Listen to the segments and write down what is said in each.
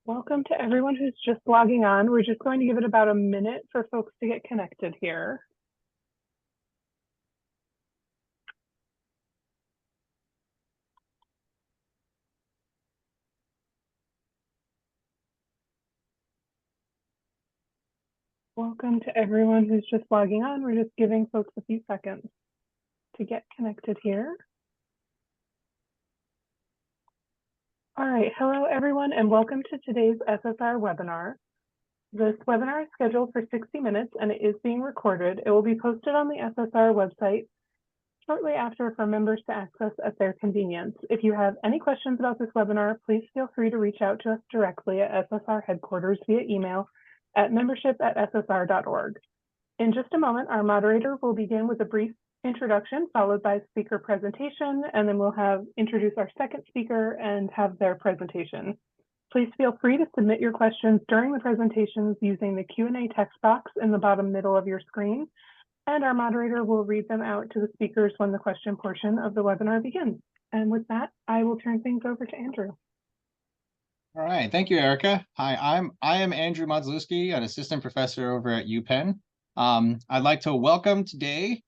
Welcome to everyone who's just logging on. We're just going to give it about a minute for folks to get connected here. Welcome to everyone who's just logging on. We're just giving folks a few seconds to get connected here. All right, hello everyone, and welcome to today's SSR webinar. This webinar is scheduled for 60 minutes and it is being recorded. It will be posted on the SSR website shortly after for members to access at their convenience. If you have any questions about this webinar, please feel free to reach out to us directly at SSR headquarters via email at membership@ssr.org. In just a moment, our moderator will begin with a brief introduction followed by speaker presentation, and then we'll introduce our second speaker and have their presentation. Please feel free to submit your questions during the presentations using the Q&A text box in the bottom middle of your screen, and our moderator will read them out to the speakers when the question portion of the webinar begins. And with that, I will turn things over to Andrew. All right, thank you, Erica. Hi, I am Andrew Modzelewski, an assistant professor over at UPenn. I'd like to welcome today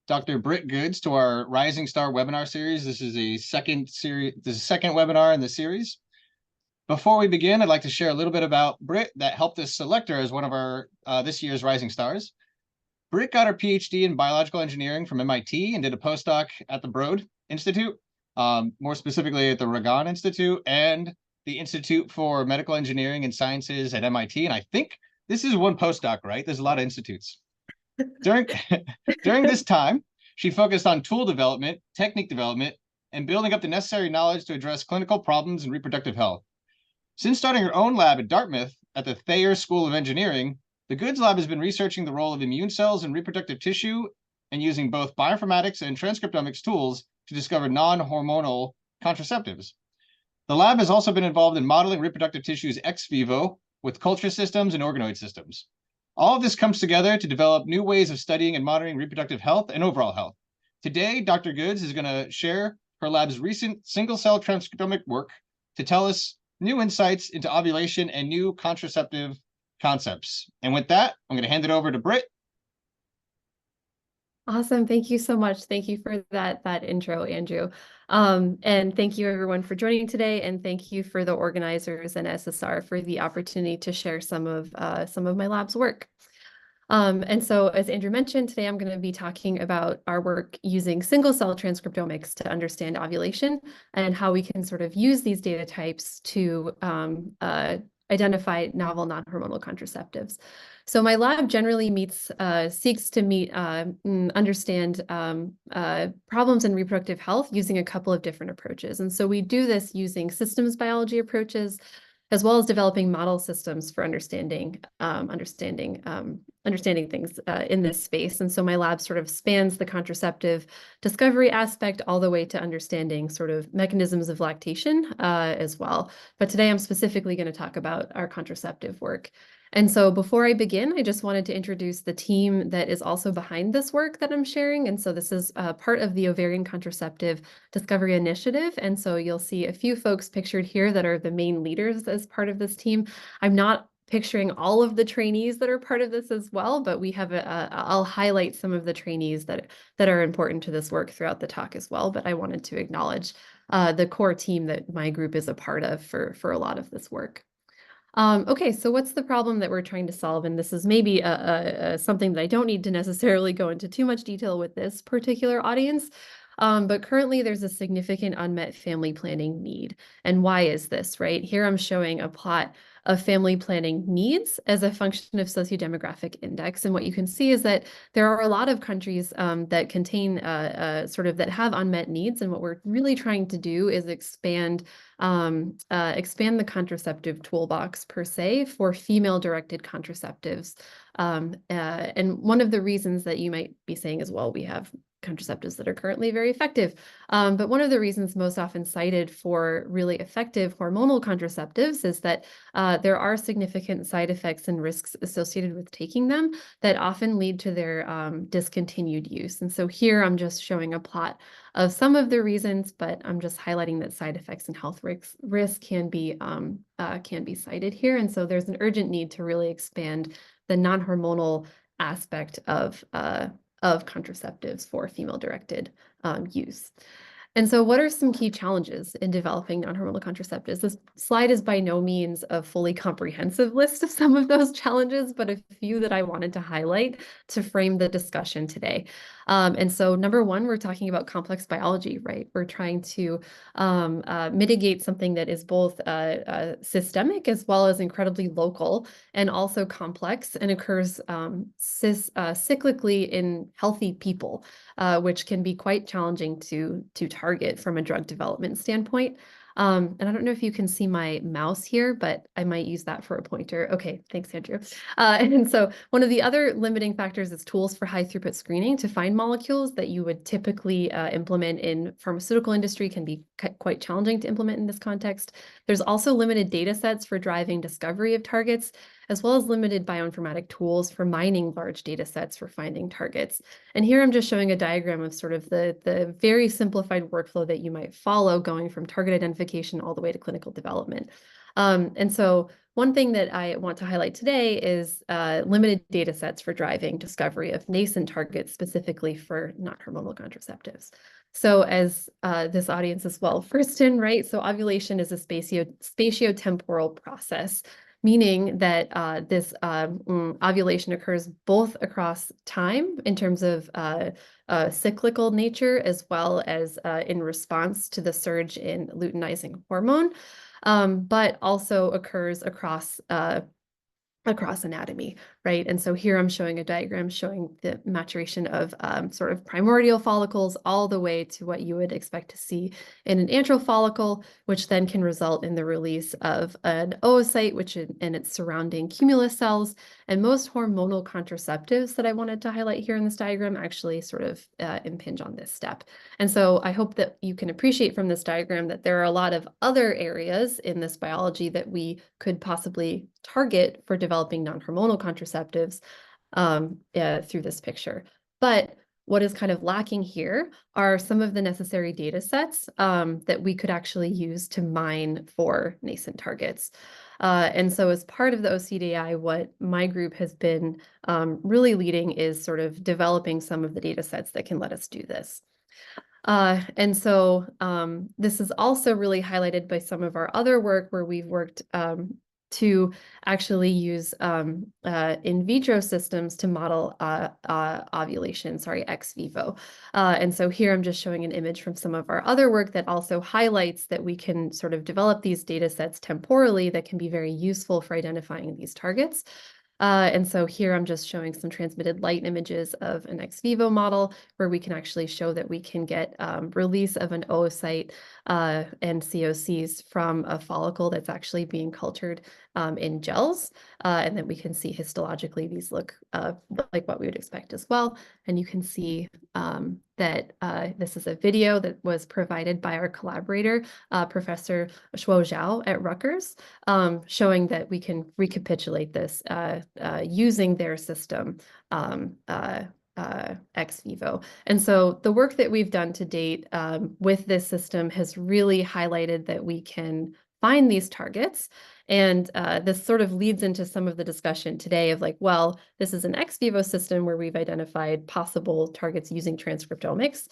Dr. Britt Goods to our Rising Star webinar series. This is a second webinar in the series. Before we begin, I'd like to share a little bit about Britt that helped us select her as one of our this year's Rising Stars. Britt got her PhD in biological engineering from MIT and did a postdoc at the Broad Institute, more specifically at the Ragon Institute and the Institute for Medical Engineering and Sciences at MIT. And I think this is one postdoc, right? There's a lot of institutes. During this time, she focused on tool development, technique development, and building up the necessary knowledge to address clinical problems in reproductive health. Since starting her own lab at Dartmouth at the Thayer School of Engineering, the Goods Lab has been researching the role of immune cells in reproductive tissue and using both bioinformatics and transcriptomics tools to discover non-hormonal contraceptives. The lab has also been involved in modeling reproductive tissues ex vivo with culture systems and organoid systems. All of this comes together to develop new ways of studying and monitoring reproductive health and overall health. Today, Dr. Goods is going to share her lab's recent single-cell transcriptomic work to tell us new insights into ovulation and new contraceptive concepts. And with that, I'm going to hand it over to Britt. Awesome. Thank you so much. Thank you for that intro, Andrew. And thank you everyone for joining today. And thank you for the organizers and SSR for the opportunity to share some of my lab's work. And so as Andrew mentioned, today I'm going to be talking about our work using single-cell transcriptomics to understand ovulation and how we can sort of use these data types to identify novel non-hormonal contraceptives. So my lab generally seeks to understand problems in reproductive health using a couple of different approaches. And so we do this using systems biology approaches, as well as developing model systems for understanding things in this space. And so my lab sort of spans the contraceptive discovery aspect all the way to understanding sort of mechanisms of lactation as well. But today I'm specifically going to talk about our contraceptive work. And so before I begin, I just wanted to introduce the team that is also behind this work that I'm sharing. And so this is part of the Ovarian Contraceptive Discovery Initiative. And so you'll see a few folks pictured here that are the main leaders as part of this team. I'm not picturing all of the trainees that are part of this as well, but we have I'll highlight some of the trainees that are important to this work throughout the talk as well. But I wanted to acknowledge the core team that my group is a part of for a lot of this work. Okay, so what's the problem that we're trying to solve? And this is maybe something that I don't need to necessarily go into too much detail with this particular audience, but currently there's a significant unmet family planning need. And why is this, right? Here I'm showing a plot of family planning needs as a function of sociodemographic index. And what you can see is that there are a lot of countries that contain that have unmet needs. And what we're really trying to do is expand the contraceptive toolbox per se for female-directed contraceptives. And one of the reasons that you might be saying as well, we have contraceptives that are currently very effective. But one of the reasons most often cited for really effective hormonal contraceptives is that there are significant side effects and risks associated with taking them that often lead to their discontinued use. And so here I'm just showing a plot of some of the reasons, but I'm just highlighting that side effects and health risk can be cited here. And so there's an urgent need to really expand the non-hormonal aspect of contraceptives for female-directed use. And so what are some key challenges in developing non-hormonal contraceptives? This slide is by no means a fully comprehensive list of some of those challenges, but a few that I wanted to highlight to frame the discussion today. And so number one, we're talking about complex biology, right? We're trying to mitigate something that is both systemic as well as incredibly local and also complex and occurs cyclically in healthy people, which can be quite challenging to target from a drug development standpoint. And I don't know if you can see my mouse here, but I might use that for a pointer. Okay, thanks, Andrew. And so one of the other limiting factors is tools for high throughput screening to find molecules that you would typically implement in pharmaceutical industry can be quite challenging to implement in this context. There's also limited data sets for driving discovery of targets, as well as limited bioinformatic tools for mining large data sets for finding targets. And here I'm just showing a diagram of sort of the very simplified workflow that you might follow going from target identification all the way to clinical development. And so one thing that I want to highlight today is limited data sets for driving discovery of nascent targets specifically for non-hormonal contraceptives. So as this audience is well versed in, right? So ovulation is a spatiotemporal process, meaning that this ovulation occurs both across time in terms of cyclical nature, as well as in response to the surge in luteinizing hormone, but also occurs across anatomy, right? And so here I'm showing a diagram showing the maturation of sort of primordial follicles all the way to what you would expect to see in an antral follicle, which then can result in the release of an oocyte, which and its surrounding cumulus cells. And most hormonal contraceptives that I wanted to highlight here in this diagram actually sort of impinge on this step. And so I hope that you can appreciate from this diagram that there are a lot of other areas in this biology that we could possibly target for developing non-hormonal contraceptives through this picture. But what is kind of lacking here are some of the necessary data sets that we could actually use to mine for nascent targets. And so as part of the OCDI, what my group has been really leading is sort of developing some of the data sets that can let us do this. And so this is also really highlighted by some of our other work where we've worked to actually use in vitro systems to model ovulation, ex vivo. And so here I'm just showing an image from some of our other work that also highlights that we can sort of develop these data sets temporally that can be very useful for identifying these targets. And so here I'm just showing some transmitted light images of an ex vivo model where we can actually show that we can get release of an oocyte and COCs from a follicle that's actually being cultured in gels. And then we can see histologically these look like what we would expect as well. And you can see that this is a video that was provided by our collaborator, Professor Shuo Zhao at Rutgers, showing that we can recapitulate this using their system ex vivo. And so the work that we've done to date with this system has really highlighted that we can find these targets. And this sort of leads into some of the discussion today of like, well, this is an ex vivo system where we've identified possible targets using transcriptomics.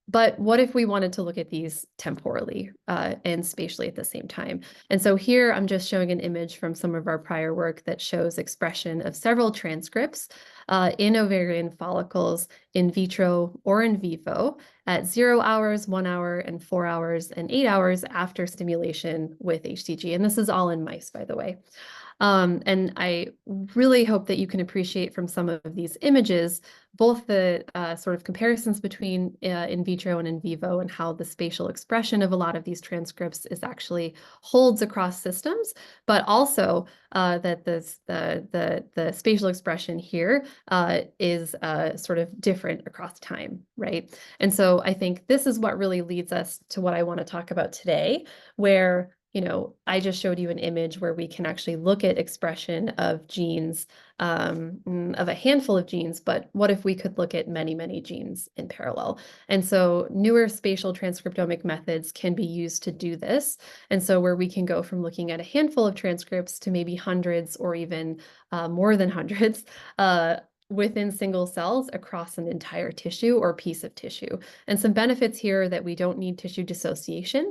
But what if we wanted to look at these temporally and spatially at the same time? And so here I'm just showing an image from some of our prior work that shows expression of several transcripts in ovarian follicles in vitro or in vivo at 0 hours, 1 hour, and 4 hours, and 8 hours after stimulation with HCG. And this is all in mice, by the way. And I really hope that you can appreciate from some of these images both the sort of comparisons between in vitro and in vivo and how the spatial expression of a lot of these transcripts is actually holds across systems, but also that the spatial expression here is sort of different across time, right? And so I think this is what really leads us to what I want to talk about today, where I just showed you an image where we can actually look at expression of genes, of a handful of genes, but what if we could look at many, many genes in parallel? And so newer spatial transcriptomic methods can be used to do this. And so where we can go from looking at a handful of transcripts to maybe hundreds or even more than hundreds, within single cells across an entire tissue or piece of tissue. And some benefits here are that we don't need tissue dissociation.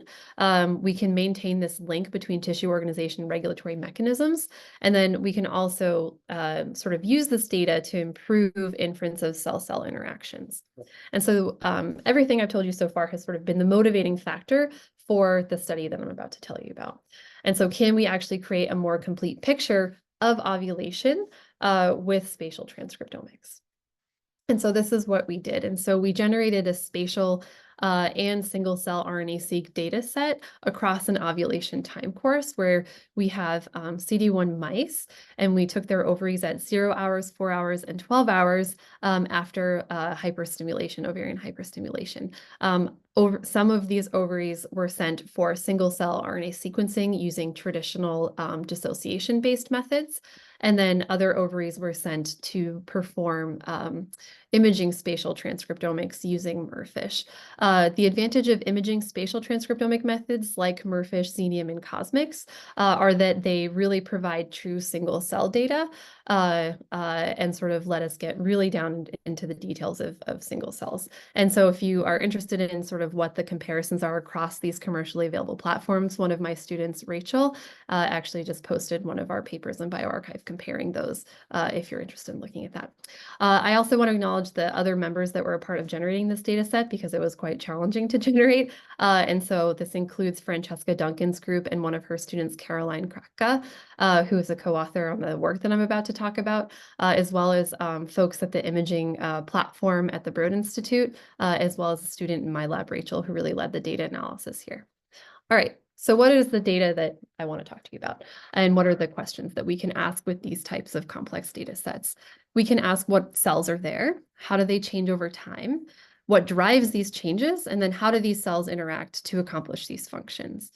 We can maintain this link between tissue organization and regulatory mechanisms. And then we can also sort of use this data to improve inference of cell-cell interactions. And so everything I've told you so far has sort of been the motivating factor for the study that I'm about to tell you about. And so can we actually create a more complete picture of ovulation with spatial transcriptomics? And so this is what we did. And so we generated a spatial and single-cell RNA-seq data set across an ovulation time course where we have CD1 mice, and we took their ovaries at 0 hours, 4 hours, and 12 hours after hyperstimulation, ovarian hyperstimulation. Some of these ovaries were sent for single-cell RNA sequencing using traditional dissociation-based methods. And then other ovaries were sent to perform imaging spatial transcriptomics using MERFISH. The advantage of imaging spatial transcriptomic methods like MERFISH, Xenium, and COSMIX are that they really provide true single cell data and sort of let us get really down into the details of single cells. And so if you are interested in sort of what the comparisons are across these commercially available platforms, one of my students, Rachel, actually just posted one of our papers in bioRxiv comparing those if you're interested in looking at that. I also want to acknowledge the other members that were a part of generating this data set because it was quite challenging to generate. And so this includes Francesca Duncan's group and one of her students, Caroline Kratka, who is a co-author on the work that I'm about to talk about, as well as folks at the imaging platform at the Broad Institute, as well as a student in my lab, Rachel, who really led the data analysis here. All right, so what is the data that I want to talk to you about? And what are the questions that we can ask with these types of complex data sets? We can ask what cells are there, how do they change over time, what drives these changes, and then how do these cells interact to accomplish these functions?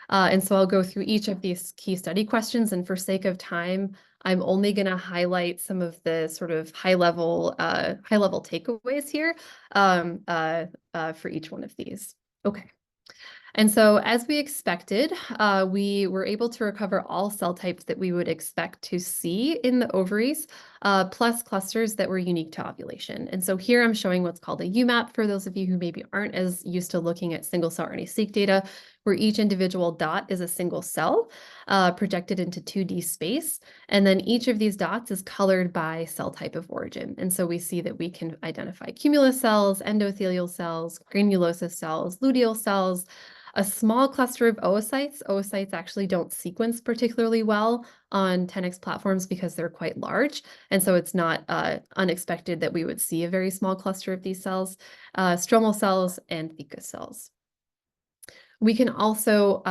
And so I'll go through each of these key study questions, and for sake of time, I'm only going to highlight some of the sort of high-level takeaways here for each one of these. Okay. And so as we expected, we were able to recover all cell types that we would expect to see in the ovaries, plus clusters that were unique to ovulation. And so here I'm showing what's called a UMAP for those of you who maybe aren't as used to looking at single-cell RNA-seq data, where each individual dot is a single cell projected into 2D space. And then each of these dots is colored by cell type of origin. And so we see that we can identify cumulus cells, endothelial cells, granulosa cells, luteal cells, a small cluster of oocytes. Oocytes actually don't sequence particularly well on 10x platforms because they're quite large. And so it's not unexpected that we would see a very small cluster of these cells, stromal cells, and theca cells. We can also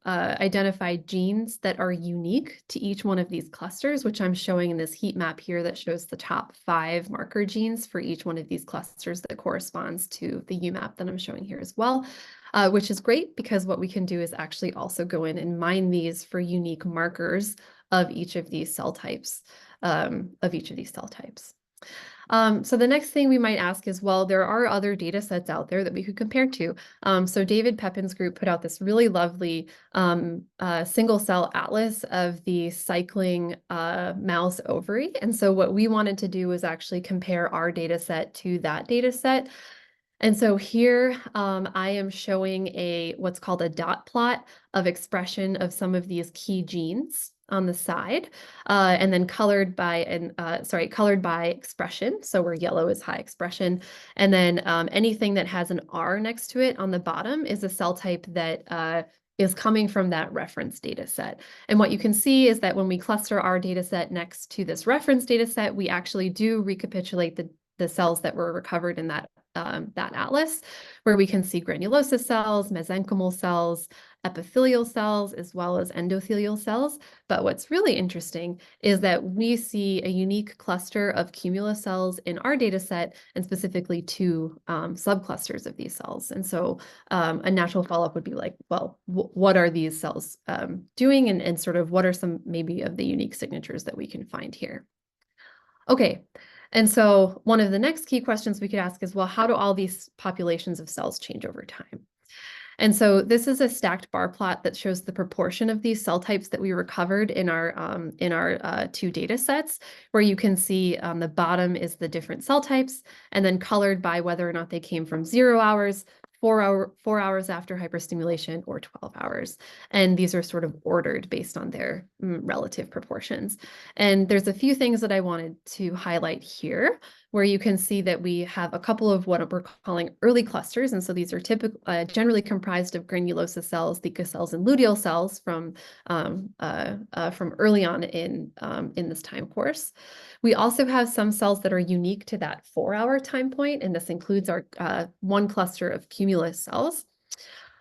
identify genes that are unique to each one of these clusters, which I'm showing in this heat map here that shows the top 5 marker genes for each one of these clusters that corresponds to the UMAP that I'm showing here as well, which is great because what we can do is actually also go in and mine these for unique markers of each of these cell types, So the next thing we might ask is, well, there are other data sets out there that we could compare to. So David Pepin's group put out this really lovely single cell atlas of the cycling mouse ovary. And so what we wanted to do was actually compare our data set to that data set. And so here I am showing what's called a dot plot of expression of some of these key genes on the side, and then colored by expression. So where yellow is high expression, and then anything that has an R next to it on the bottom is a cell type that is coming from that reference data set. And what you can see is that when we cluster our data set next to this reference data set, we actually do recapitulate the cells that were recovered in that atlas, where we can see granulosa cells, mesenchymal cells, epithelial cells, as well as endothelial cells. But what's really interesting is that we see a unique cluster of cumulus cells in our data set, and specifically two subclusters of these cells. And so a natural follow-up would be like, well, what are these cells doing, and sort of what are some maybe of the unique signatures that we can find here? Okay, and so one of the next key questions we could ask is, well, how do all these populations of cells change over time? And so this is a stacked bar plot that shows the proportion of these cell types that we recovered in our two data sets, where you can see on the bottom is the different cell types, and then colored by whether or not they came from 0 hours, 4 hours after hyperstimulation, or 12 hours. And these are sort of ordered based on their relative proportions. And there's a few things that I wanted to highlight here, where you can see that we have a couple of what we're calling early clusters. And so these are generally comprised of granulosa cells, theca cells, and luteal cells from early on in this time course. We also have some cells that are unique to that 4-hour time point, and this includes our one cluster of cumulus cells.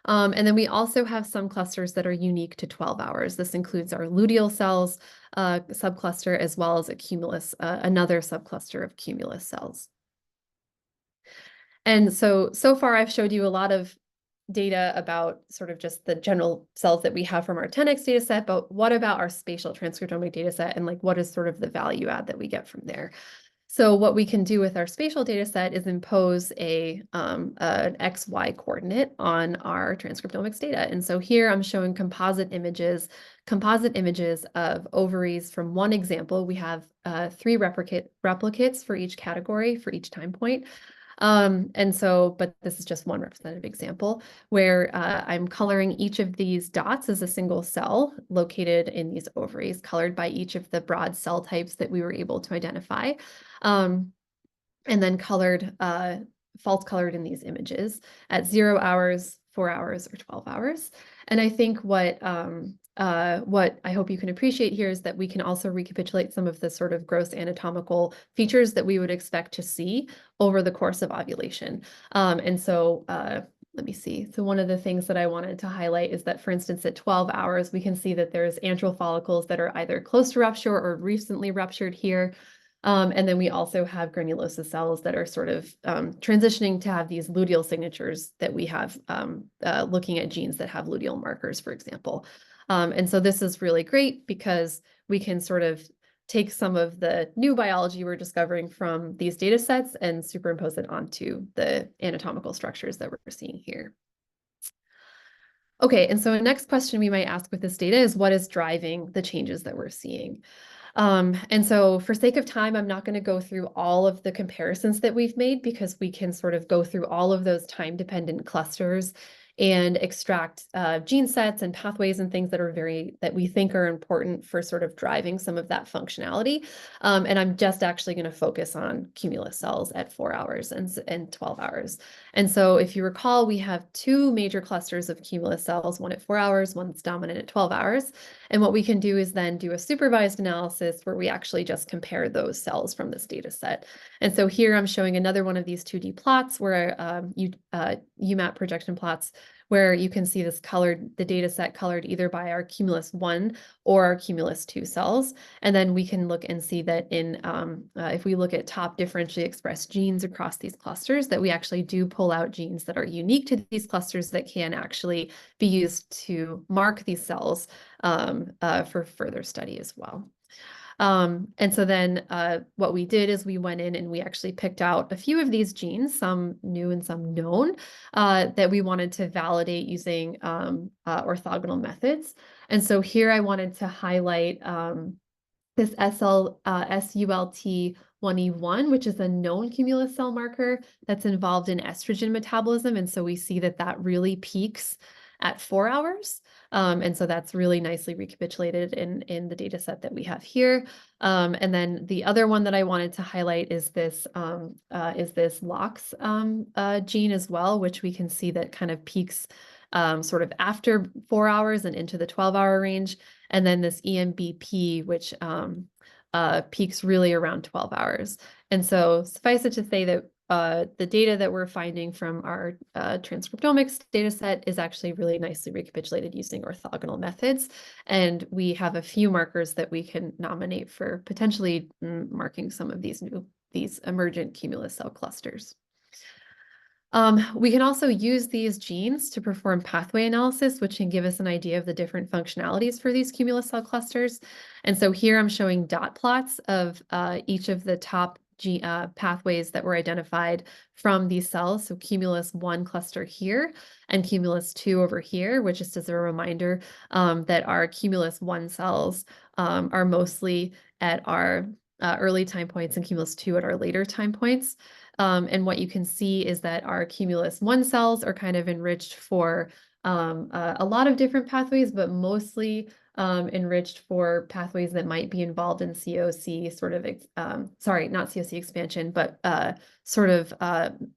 And then we also have some clusters that are unique to 12 hours. This includes our luteal cells subcluster, as well as another subcluster of cumulus cells. And so far I've showed you a lot of data about sort of just the general cells that we have from our 10x data set, but what about our spatial transcriptomic data set, and like what is sort of the value add that we get from there? So what we can do with our spatial data set is impose an XY coordinate on our transcriptomics data. And so here I'm showing composite images of ovaries from one example. We have 3 replicates for each category for each time point. But this is just one representative example where I'm coloring each of these dots as a single cell located in these ovaries, colored by each of the broad cell types that we were able to identify, and then false colored in these images at 0 hours, 4 hours, or 12 hours. And I think what I hope you can appreciate here is that we can also recapitulate some of the sort of gross anatomical features that we would expect to see over the course of ovulation. Let me see. So one of the things that I wanted to highlight is that, for instance, at 12 hours, we can see that there's antral follicles that are either close to rupture or recently ruptured here. And then we also have granulosa cells that are sort of transitioning to have these luteal signatures that we have looking at genes that have luteal markers, for example. And so this is really great because we can sort of take some of the new biology we're discovering from these data sets and superimpose it onto the anatomical structures that we're seeing here. Okay, and so the next question we might ask with this data is, what is driving the changes that we're seeing? And so for sake of time, I'm not going to go through all of the comparisons that we've made, because we can sort of go through all of those time-dependent clusters and extract gene sets and pathways and things that we think are important for sort of driving some of that functionality. And I'm just actually going to focus on cumulus cells at 4 hours and 12 hours. And so if you recall, we have 2 major clusters of cumulus cells, one at 4 hours, one that's dominant at 12 hours. And what we can do is then do a supervised analysis where we actually just compare those cells from this data set. And so here I'm showing another one of these 2D plots where UMAP projection plots, where you can see the data set colored either by our cumulus 1 or our cumulus 2 cells. And then we can look and see that if we look at top differentially expressed genes across these clusters, that we actually do pull out genes that are unique to these clusters that can actually be used to mark these cells for further study as well. And so then what we did is we went in and we actually picked out a few of these genes, some new and some known, that we wanted to validate using orthogonal methods. And so here I wanted to highlight this SULT1E1, which is a known cumulus cell marker that's involved in estrogen metabolism. And so we see that really peaks at 4 hours. And so that's really nicely recapitulated in the data set that we have here. And then the other one that I wanted to highlight is this LOX gene as well, which we can see that kind of peaks sort of after 4 hours and into the 12-hour range. And then this EMBP, which peaks really around 12 hours. And so suffice it to say that the data that we're finding from our transcriptomics data set is actually really nicely recapitulated using orthogonal methods. And we have a few markers that we can nominate for potentially marking some of these emergent cumulus cell clusters. We can also use these genes to perform pathway analysis, which can give us an idea of the different functionalities for these cumulus cell clusters. And so here I'm showing dot plots of each of the top pathways that were identified from these cells. So cumulus 1 cluster here and cumulus 2 over here, which is just a reminder that our cumulus 1 cells are mostly at our early time points and cumulus 2 at our later time points. And what you can see is that our cumulus 1 cells are kind of enriched for a lot of different pathways, but mostly enriched for pathways that might be involved in COC sort of, sorry, not COC expansion, but sort of a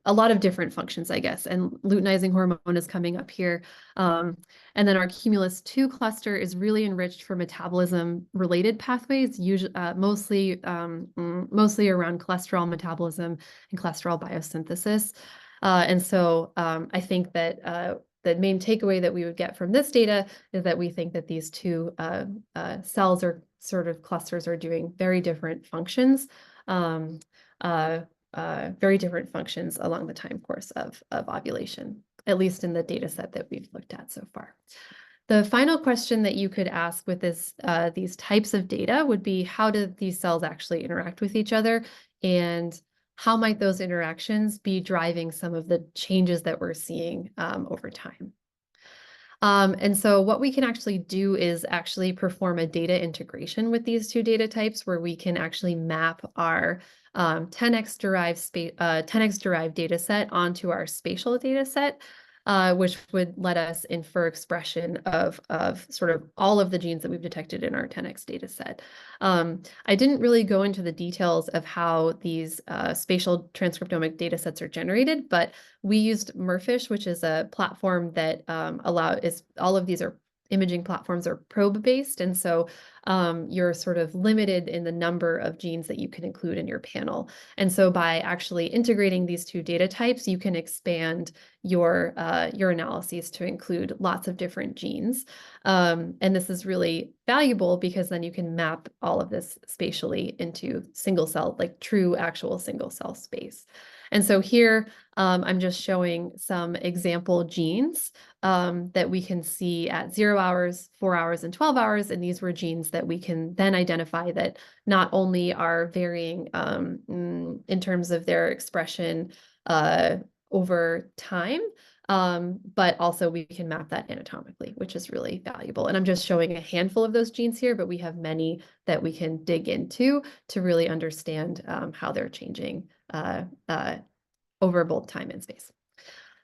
lot of different functions, I guess. And luteinizing hormone is coming up here. And then our cumulus 2 cluster is really enriched for metabolism-related pathways, usually mostly around cholesterol metabolism and cholesterol biosynthesis. And so I think that the main takeaway that we would get from this data is that we think that these two cells or sort of clusters are doing very different functions, along the time course of ovulation, at least in the data set that we've looked at so far. The final question that you could ask with these types of data would be, how do these cells actually interact with each other? And how might those interactions be driving some of the changes that we're seeing over time? And so what we can actually do is actually perform a data integration with these two data types, where we can actually map our 10x derived data set onto our spatial data set, which would let us infer expression of sort of all of the genes that we've detected in our 10x data set. I didn't really go into the details of how these spatial transcriptomic data sets are generated, but we used MERFISH, which is a platform that all of these are imaging platforms are probe-based, and so you're sort of limited in the number of genes that you can include in your panel. And so by actually integrating these two data types, you can expand your analyses to include lots of different genes. And this is really valuable because then you can map all of this spatially into single cell, like true actual single cell space. And so here I'm just showing some example genes that we can see at 0 hours, 4 hours, and 12 hours. And these were genes that we can then identify that not only are varying in terms of their expression over time, but also we can map that anatomically, which is really valuable. And I'm just showing a handful of those genes here, but we have many that we can dig into to really understand how they're changing over both time and space.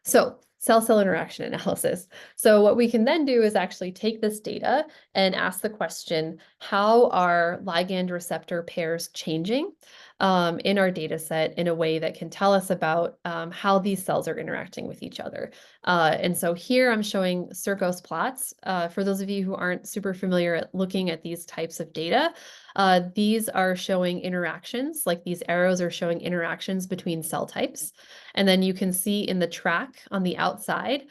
So cell-cell interaction analysis. So what we can then do is actually take this data and ask the question, how are ligand receptor pairs changing in our data set in a way that can tell us about how these cells are interacting with each other? And so here I'm showing Circos plots. For those of you who aren't super familiar at looking at these types of data, these are showing interactions, like these arrows are showing interactions between cell types. And then you can see in the track on the outside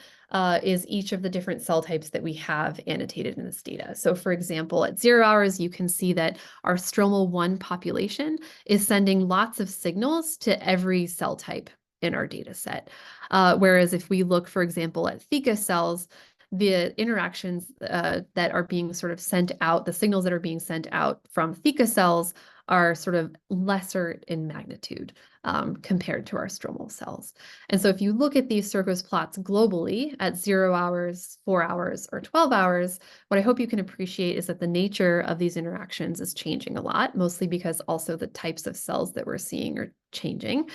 is each of the different cell types that we have annotated in this data. So for example, at 0 hours, you can see that our stromal 1 population is sending lots of signals to every cell type in our data set. Whereas if we look, for example, at theca cells, the interactions that are being sort of sent out, the signals that are being sent out from theca cells are sort of lesser in magnitude compared to our stromal cells. And so if you look at these Circos plots globally at 0 hours, 4 hours, or 12 hours, what I hope you can appreciate is that the nature of these interactions is changing a lot, mostly because also the types of cells that we're seeing are changing.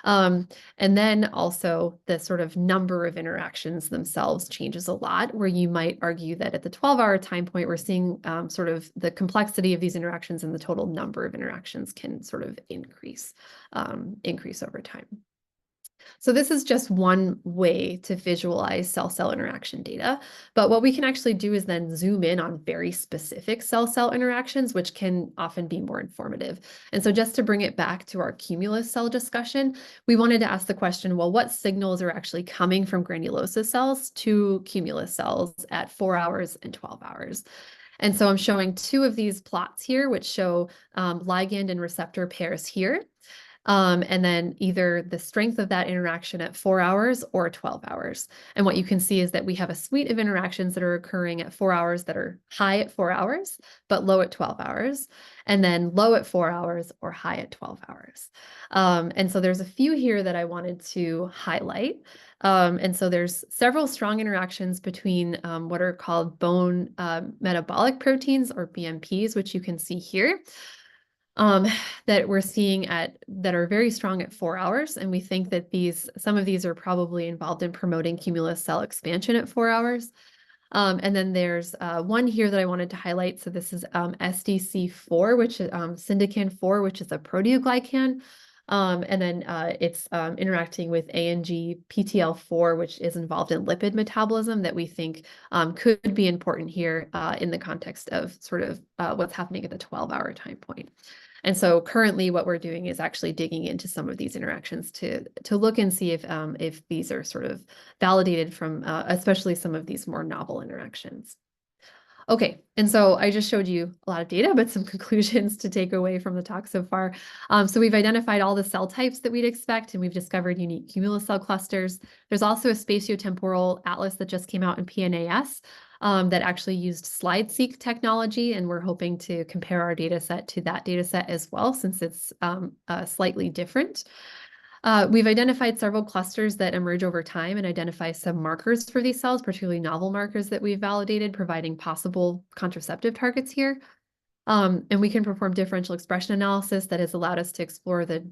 And then also the sort of number of interactions themselves changes a lot, where you might argue that at the 12-hour time point, we're seeing sort of the complexity of these interactions and the total number of interactions can sort of increase over time. So this is just one way to visualize cell-cell interaction data. But what we can actually do is then zoom in on very specific cell-cell interactions, which can often be more informative. And so just to bring it back to our cumulus cell discussion, we wanted to ask the question, well, what signals are actually coming from granulosa cells to cumulus cells at 4 hours and 12 hours? And so I'm showing two of these plots here, which show ligand and receptor pairs here. And then either the strength of that interaction at 4 hours or 12 hours. And what you can see is that we have a suite of interactions that are occurring at 4 hours that are high at 4 hours, but low at 12 hours, and then low at 4 hours or high at 12 hours. And so there's a few here that I wanted to highlight. And so there's several strong interactions between what are called bone metabolic proteins, or BMPs, which you can see here. That we're seeing that are very strong at 4 hours. And we think that some of these are probably involved in promoting cumulus cell expansion at 4 hours. And then there's one here that I wanted to highlight. So this is SDC4, which is syndecan-4, which is a proteoglycan. And then it's interacting with ANGPTL4, which is involved in lipid metabolism that we think could be important here in the context of sort of what's happening at the 12-hour time point. And so currently what we're doing is actually digging into some of these interactions to look and see if these are sort of validated from especially some of these more novel interactions. Okay, and so I just showed you a lot of data, but some conclusions to take away from the talk so far. So we've identified all the cell types that we'd expect, and we've discovered unique cumulus cell clusters. There's also a spatiotemporal atlas that just came out in PNAS that actually used slide-seq technology, and we're hoping to compare our data set to that data set as well, since it's slightly different. We've identified several clusters that emerge over time and identify some markers for these cells, particularly novel markers that we've validated, providing possible contraceptive targets here. And we can perform differential expression analysis that has allowed us to explore the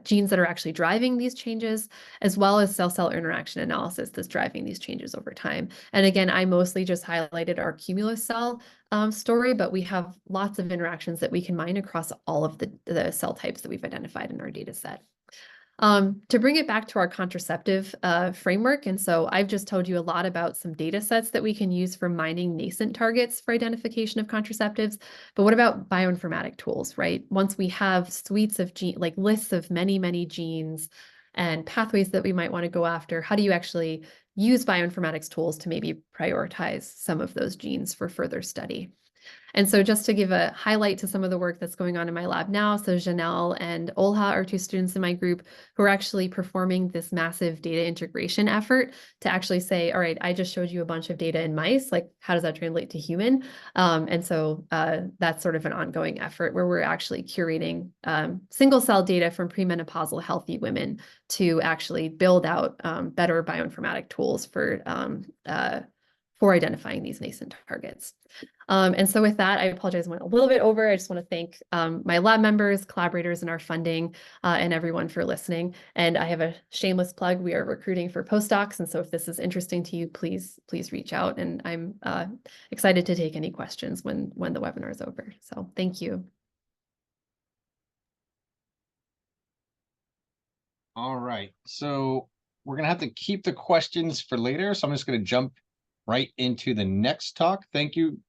genes that are actually driving these changes, as well as cell-cell interaction analysis that's driving these changes over time. And again, I mostly just highlighted our cumulus cell story, but we have lots of interactions that we can mine across all of the cell types that we've identified in our data set. To bring it back to our contraceptive framework, and so I've just told you a lot about some data sets that we can use for mining nascent targets for identification of contraceptives, but what about bioinformatic tools, right? Once we have suites of like lists of many, many genes and pathways that we might want to go after, how do you actually use bioinformatics tools to maybe prioritize some of those genes for further study? And so just to give a highlight to some of the work that's going on in my lab now, so Janelle and Olha are two students in my group who are actually performing this massive data integration effort to actually say, all right, I just showed you a bunch of data in mice, like how does that translate to human? And so that's sort of an ongoing effort where we're actually curating single cell data from premenopausal healthy women to actually build out better bioinformatic tools for identifying these nascent targets. And so with that, I apologize, I went a little bit over. I just want to thank my lab members, collaborators in our funding, and everyone for listening. And I have a shameless plug. We are recruiting for postdocs. And so if this is interesting to you, please reach out. And I'm excited to take any questions when the webinar is over. So thank you. All right. So we're going to have to keep the questions for later. So I'm just going to jump right into the next talk. Thank you,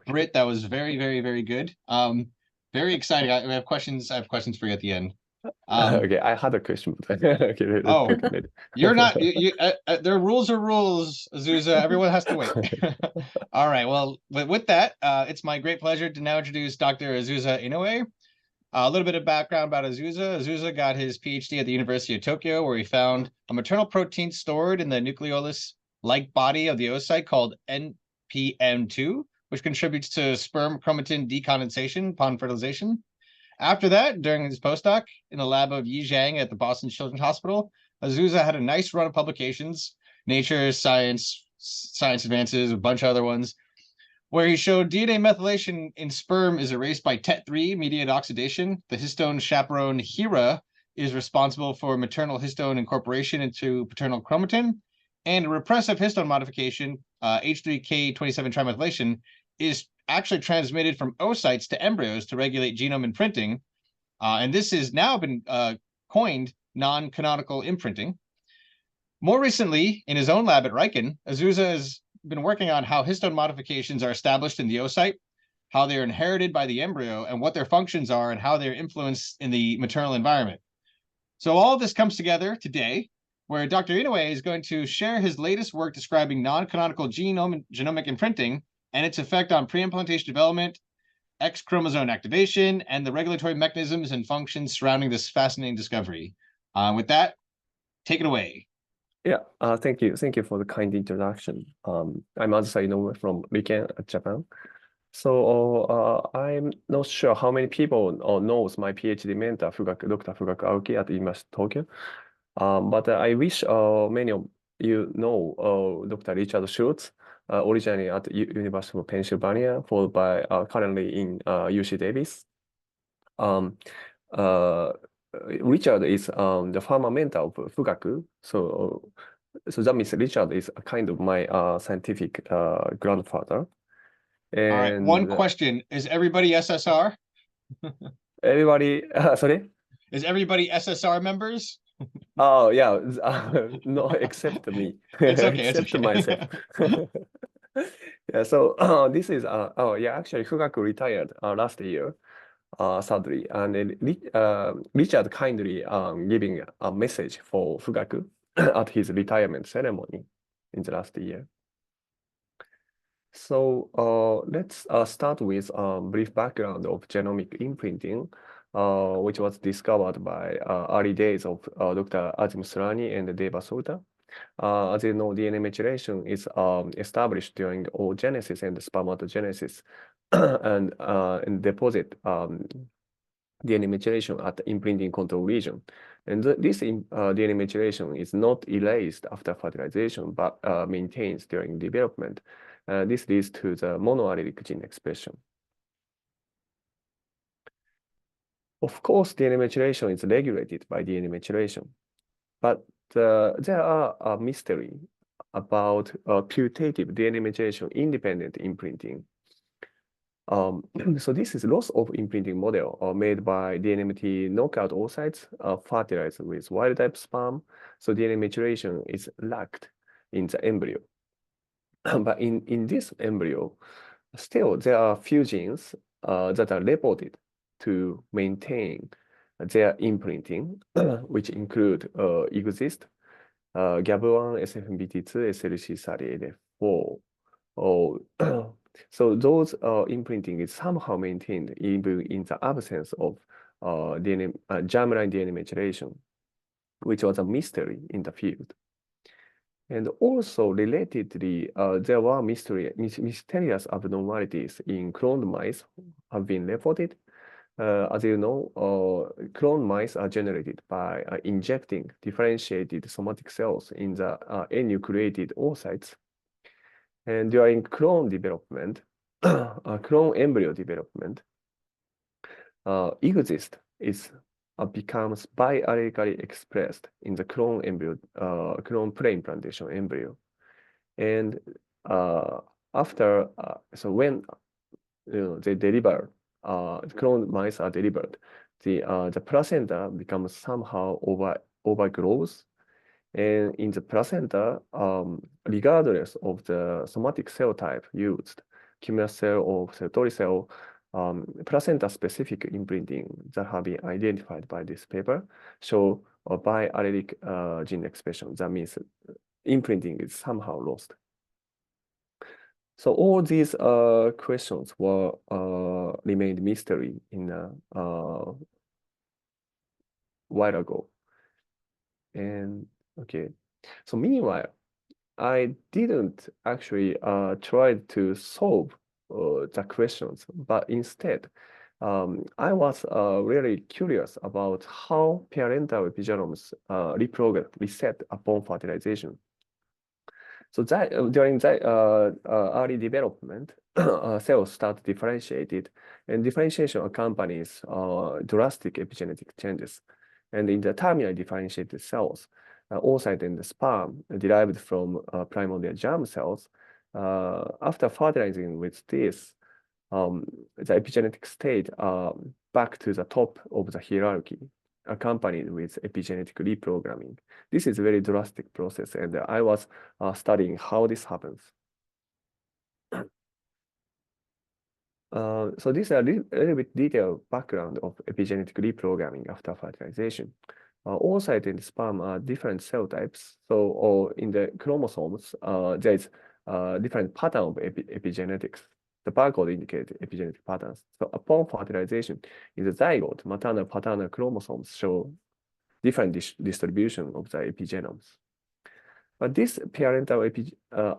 Britt. That was very, very, very good. Very exciting. I have questions for you at the end. Okay, I had a question. Okay, oh, you're not. There rules are rules, Azusa. Everyone has to wait. All right. Well, with that, it's my great pleasure to now introduce Dr. Azusa Inoue. A little bit of background about Azusa. Azusa got his PhD at the University of Tokyo, where he found a maternal protein stored in the nucleolus-like body of the oocyte called NPM2, which contributes to sperm chromatin decondensation upon fertilization. After that, during his postdoc in the lab of Yi Zhang at the Boston Children's Hospital, Azusa had a nice run of publications, Nature, Science Advances, a bunch of other ones, where he showed DNA methylation in sperm is erased by TET3 mediated oxidation. The histone chaperone HERA is responsible for maternal histone incorporation into paternal chromatin, and repressive histone modification, H3K27 trimethylation, is actually transmitted from oocytes to embryos to regulate genome imprinting. And this has now been coined non-canonical imprinting. More recently, in his own lab at Riken, Azusa has been working on how histone modifications are established in the oocyte, how they're inherited by the embryo, and what their functions are, and how they're influenced in the maternal environment. So all of this comes together today, where Dr. Inoue is going to share his latest work describing non-canonical genomic imprinting and its effect on pre-implantation development, X chromosome activation, and the regulatory mechanisms and functions surrounding this fascinating discovery. With that, take it away. Yeah, thank you. Thank you for the kind introduction. I'm Azusa Inoue from Riken, Japan. So I'm not sure how many people knows my PhD mentor, Dr. Fugaku Aoki at University of Tokyo. But I wish many of you know Dr. Richard Schultz, originally at University of Pennsylvania, followed by currently in UC Davis. Richard is the former mentor of Fugaku, so that means Richard is a kind of my scientific grandfather. All right, one question: is everybody SSR? Everybody, sorry? Is everybody SSR members? Oh yeah, no, except me. It's okay. Except it's okay. myself. Yeah, so this is oh yeah, actually Fugaku retired last year, sadly, and then Richard kindly giving a message for Fugaku at his retirement ceremony in the last year. So let's start with a brief background of genomic imprinting, which was discovered by early days of Dr. Azim Surani and Deva Sota. As you know, DNA methylation is established during oogenesis and spermatogenesis and deposit DNA methylation at the imprinting control region. And this DNA methylation is not erased after fertilization, but maintains during development. This leads to the monoallelic gene expression. Of course, DNA methylation is regulated by DNA methylation, but there are a mystery about putative DNA methylation independent imprinting. So this is loss of imprinting model made by DNMT knockout oocytes fertilized with wild type sperm. So DNA maturation is lacked in the embryo. But in this embryo, still there are few genes that are reported to maintain their imprinting, which include exist, GAB1, SFMBT2, SLC38F4. So those imprinting is somehow maintained even in the absence of germline DNA methylation, which was a mystery in the field. And also relatedly, there were mysterious abnormalities in cloned mice have been reported. As you know, cloned mice are generated by injecting differentiated somatic cells in the enucleated oocytes. And during clone development, clone embryo development, exist is becomes biallergically expressed in the clone embryo, clone pre-implantation embryo. And after, so when they deliver, clone mice are delivered, the placenta becomes somehow overgrows. And in the placenta, regardless of the somatic cell type used, Kimura cell or Sertoli cell, placenta-specific imprinting that have been identified by this paper show a biallelic gene expression. That means imprinting is somehow lost. So all these questions were remained mystery in a while ago. And okay, so meanwhile, I didn't actually try to solve the questions, but instead, I was really curious about how parental epigenomes reset upon fertilization. So that during that early development, cells start differentiated, and differentiation accompanies drastic epigenetic changes. And in the terminally differentiated cells, oocyte and the sperm derived from primordial germ cells, after fertilizing with this, the epigenetic state back to the top of the hierarchy, accompanied with epigenetic reprogramming. This is a very drastic process, and I was studying how this happens. So this is a little bit detailed background of epigenetic reprogramming after fertilization. Oocyte and sperm are different cell types. So in the chromosomes, there is different pattern of epigenetics. The barcode indicates epigenetic patterns. So upon fertilization, in the zygote, maternal paternal chromosomes show different distribution of the epigenomes. But this parental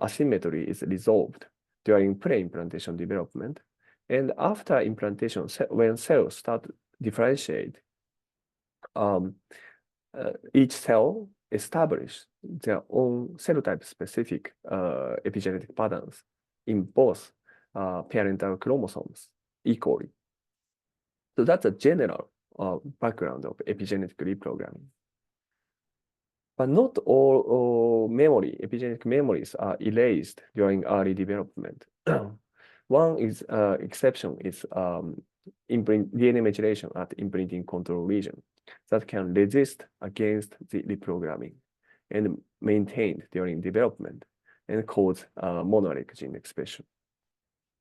asymmetry is resolved during pre-implantation development. And after implantation, when cells start to differentiate, each cell establishes their own cell type specific epigenetic patterns in both parental chromosomes equally. So that's a general background of epigenetic reprogramming. But not all epigenetic memories are erased during early development. One exception is DNA methylation at imprinting control region that can resist against the reprogramming and maintained during development and cause monoallelic gene expression.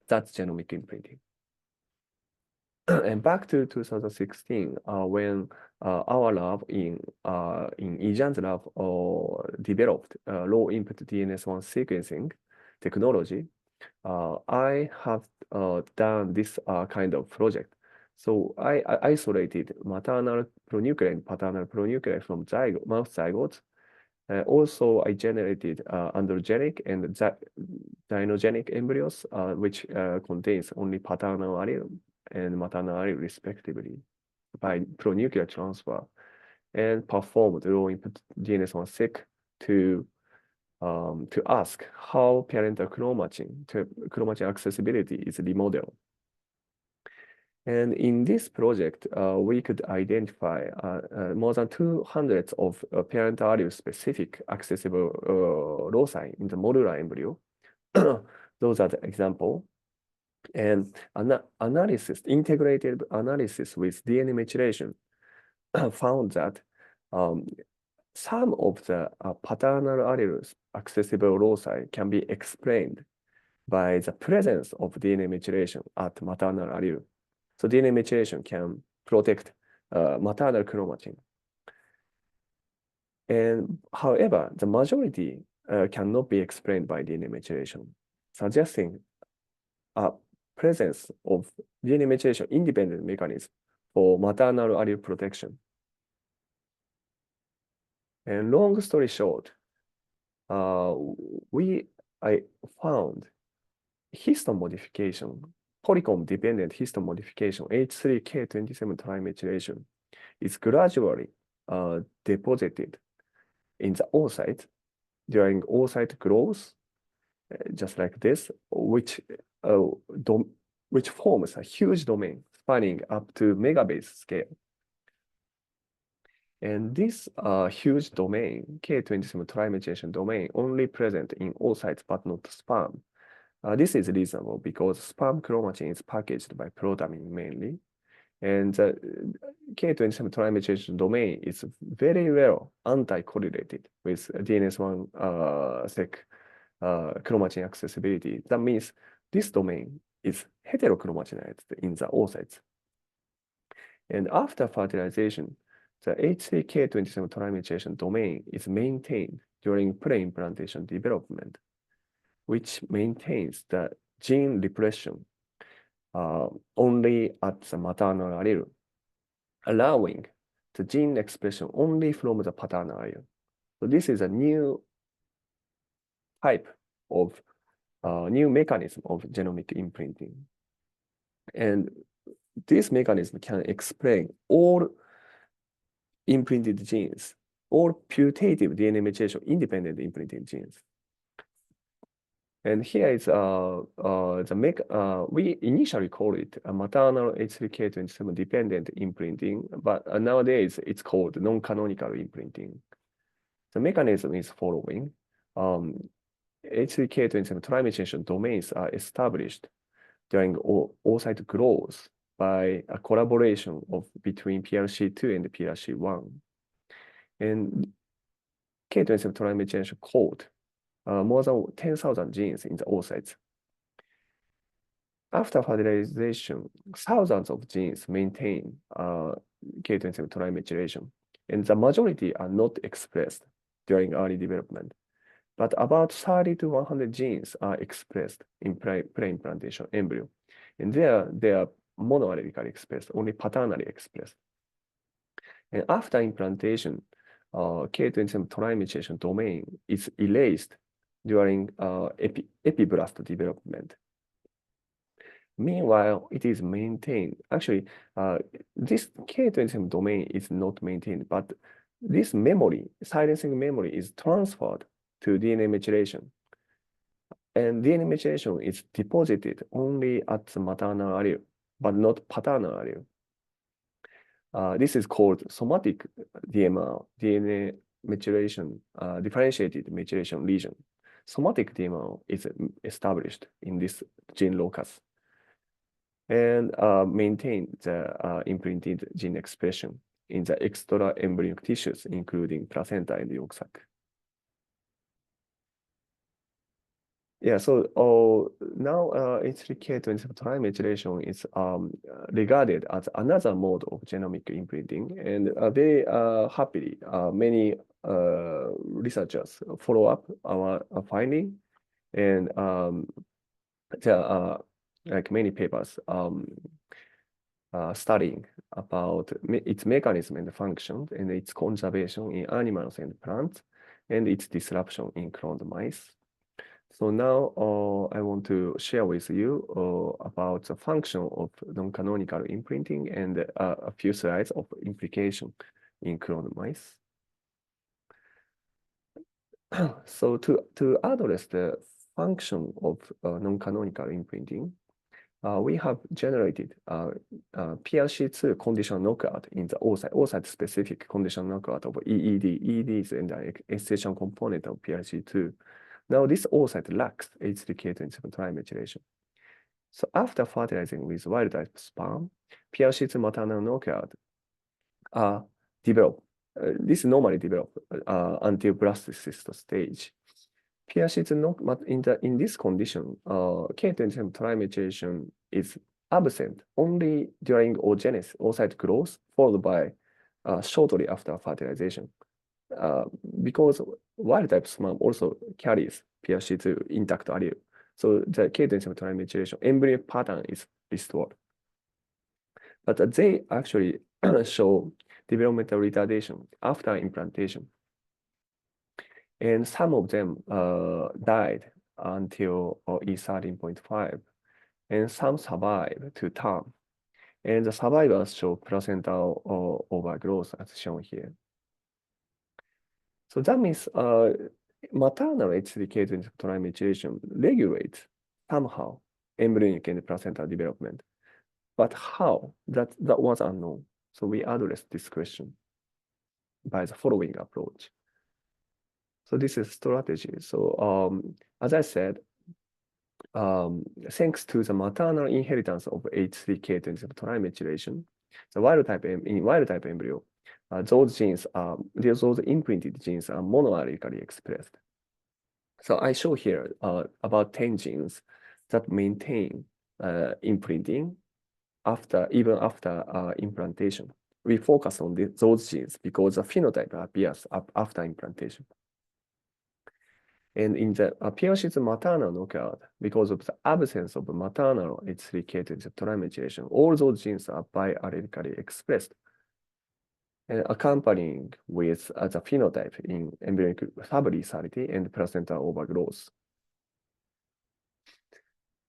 That's genomic imprinting. And back to 2016, when our lab in Ijan's lab developed low input DNS1 sequencing technology, I have done this kind of project. So I isolated maternal pronuclear and paternal pronuclear from mouse zygotes. Also, I generated androgenic and gynogenic embryos, which contains only paternal allele and maternal allele respectively by pronuclear transfer, and performed low input DNS1 seq to ask how parental chromatin accessibility is remodeled. And in this project, we could identify more than 200 of parental allele specific accessible loci in the modular embryo. Those are the example. And integrated analysis with DNA methylation found that some of the paternal alleles accessible loci can be explained by the presence of DNA methylation at maternal allele. So DNA methylation can protect maternal chromatin. And however, the majority cannot be explained by DNA methylation, suggesting a presence of DNA methylation independent mechanism for maternal allele protection. And long story short, I found histone modification, polycomb-dependent histone modification, H3K27 trimethylation, is gradually deposited in the oocyte during oocyte growth, just like this, which forms a huge domain spanning up to megabase scale. And this huge domain, K27 trimethylation domain, only present in oocytes but not sperm. This is reasonable because sperm chromatin is packaged by protamine mainly, and K27 trimethylation domain is very well anti-correlated with DNS1 seq chromatin accessibility. That means this domain is heterochromatinized in the oocytes. And after fertilization, the H3K27 trimethylation domain is maintained during pre-implantation development, which maintains the gene repression only at the maternal allele, allowing the gene expression only from the paternal allele. So this is a new type of new mechanism of genomic imprinting. And this mechanism can explain all imprinted genes, all putative DNA methylation independent imprinted genes. And here is we initially call it a maternal H3K27 dependent imprinting, but nowadays it's called non-canonical imprinting. The mechanism is following. H3K27 trimethylation domains are established during oocyte growth by a collaboration between PRC2 and PRC1. And K27 trimethylation code more than 10,000 genes in the oocytes. After fertilization, thousands of genes maintain K27 trimethylation, and the majority are not expressed during early development. But about 30 to 100 genes are expressed in pre-implantation embryo, and they are monoallelically expressed, only paternally expressed. And after implantation, K27 trimethylation domain is erased during epiblast development. Meanwhile, it is maintained. Actually, this K27 domain is not maintained, but this memory, silencing memory, is transferred to DNA methylation. And DNA methylation is deposited only at the maternal allele, but not paternal allele. This is called somatic DMR, DNA methylation, differentiated methylation region. Somatic DMR is established in this gene locus and maintain the imprinted gene expression in the extra embryonic tissues, including placenta and yolk sac. Yeah, so now H3K27 trimethylation is regarded as another mode of genomic imprinting, and very happily, many researchers follow up our finding, and there are like many papers studying about its mechanism and function and its conservation in animals and plants, and its disruption in cloned mice. So now I want to share with you about the function of non-canonical imprinting and a few slides of implication in cloned mice. So to address the function of non-canonical imprinting, we have generated PRC2 conditional knockout in the oocyte-specific conditional knockout of EED. EED is an extension component of PRC2. Now this oocyte lacks H3K27 trimethylation. So after fertilizing with wild-type sperm, PRC2 maternal knockout develop. This normally develop until blastocyst stage. PRC2 in this condition, K27 trimethylation is absent only during oogenesis, oocyte growth, followed by shortly after fertilization. Because wild-type sperm also carries PRC2 intact allele. So the K27 trimethylation embryo pattern is restored. But they actually show developmental retardation after implantation. And some of them died until E13.5, and some survived to term. And the survivors show placental overgrowth as shown here. So that means maternal H3K27 trimethylation regulates somehow embryonic and placental development. But how? That was unknown. So we addressed this question by the following approach. So this is strategy. So as I said, thanks to the maternal inheritance of H3K27 trimethylation, in wild-type embryo, those genes those imprinted genes are monoallelically expressed. So I show here about 10 genes that maintain imprinting even after implantation. We focus on those genes because the phenotype appears after implantation. And in the PRC2 maternal knockout, because of the absence of maternal H3K27 trimethylation, all those genes are biallelically expressed, and accompanying with the phenotype in embryonic sublethality and placental overgrowth.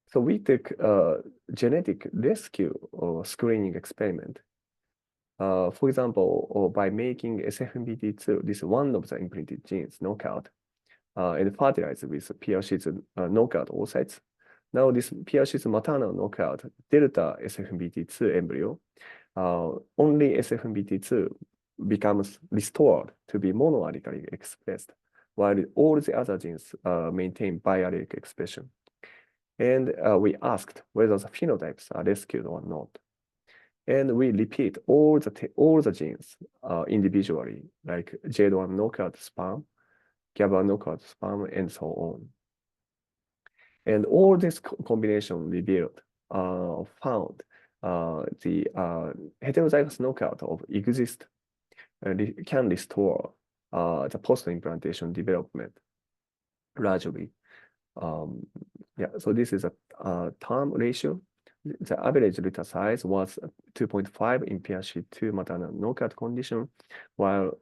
So we took a genetic rescue or screening experiment. For example, by making SFMBT2, this is one of the imprinted genes knockout, and fertilized with PRC's knockout oocytes. Now this PRC's maternal knockout delta SFMBT2 embryo, only SFMBT2 becomes restored to be monoallelically expressed, while all the other genes maintain biallelic expression. And we asked whether the phenotypes are rescued or not. And we repeat all the genes individually, like JAD1 knockout sperm, GABA knockout sperm, and so on. And all this combination revealed, found the heterozygous knockout of exist can restore the post-implantation development largely. Yeah, so this is a term ratio. The average litter size was 2.5 in PRC2 maternal knockout condition, while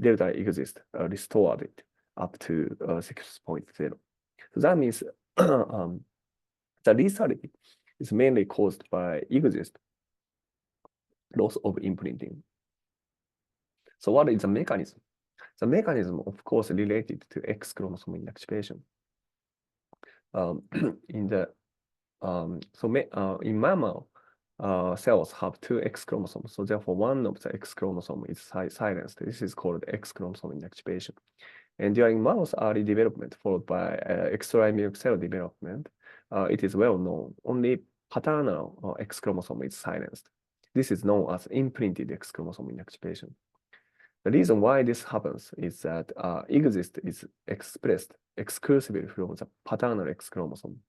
delta exist restored it up to 6.0. So that means the lethality is mainly caused by exist loss of imprinting. So what is the mechanism? The mechanism, of course, related to X chromosome inactivation. In mammal, cells have 2 X chromosomes, so therefore one of the X chromosome is silenced. This is called X chromosome inactivation. And during mouse early development, followed by extra-embryonic cell development, it is well known only paternal X chromosome is silenced. This is known as imprinted X chromosome inactivation. The reason why this happens is that exist is expressed exclusively from the paternal X chromosome.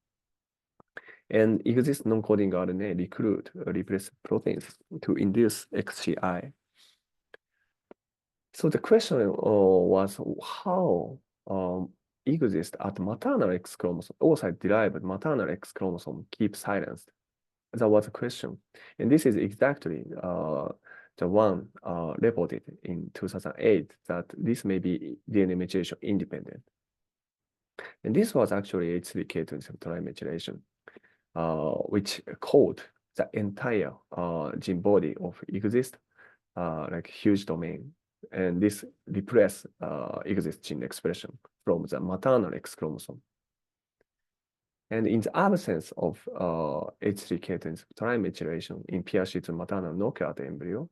And exist non-coding RNA recruit repressive proteins to induce XCI. So the question was how exist at maternal X chromosome, oocyte-derived maternal X chromosome keep silenced? That was the question. And this is exactly the one reported in 2008 that this may be DNA methylation independent. And this was actually H3K27 trimethylation, which code the entire gene body of exist, like huge domain. And this repress exist gene expression from the maternal X chromosome. And in the absence of H3K27 trimethylation in PRC2 maternal knockout embryo,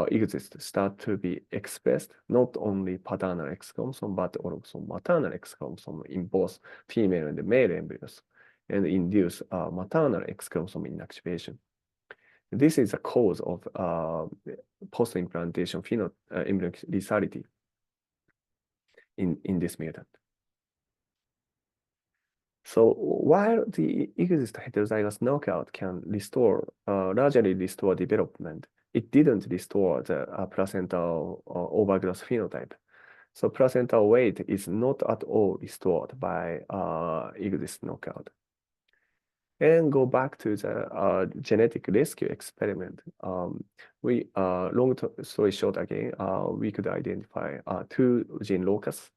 exist start to be expressed not only paternal X chromosome, but also maternal X chromosome in both female and male embryos, and induce maternal X chromosome inactivation. This is the cause of post-implantation embryonic lethality in this mutant. So while the exist heterozygous knockout can largely restore development, it didn't restore the placental overgrowth phenotype. So placental weight is not at all restored by exist knockout. And go back to the genetic rescue experiment. Long story short again, we could identify 2 gene locus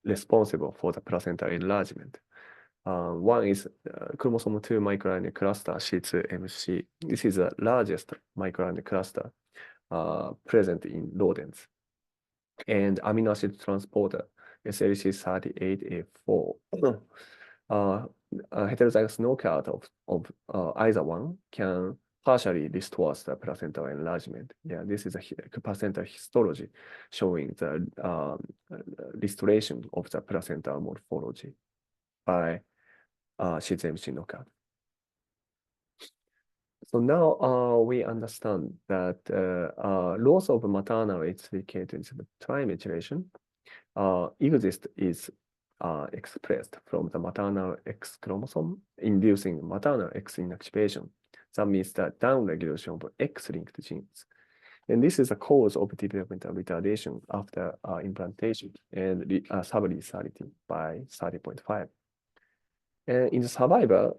responsible for the placental enlargement. One is chromosome 2 microRNA cluster C2MC. This is the largest microRNA cluster present in rodents. And amino acid transporter SLC38A4. Heterozygous knockout of either one can partially restore the placental enlargement. Yeah, this is a placental histology showing the restoration of the placental morphology by C2MC knockout. So now we understand that loss of maternal H3K27 trimethylation exist is expressed from the maternal X chromosome, inducing maternal X inactivation. That means that downregulation of X-linked genes. And this is a cause of developmental retardation after implantation and sublethality by 30.5. And in the survivor,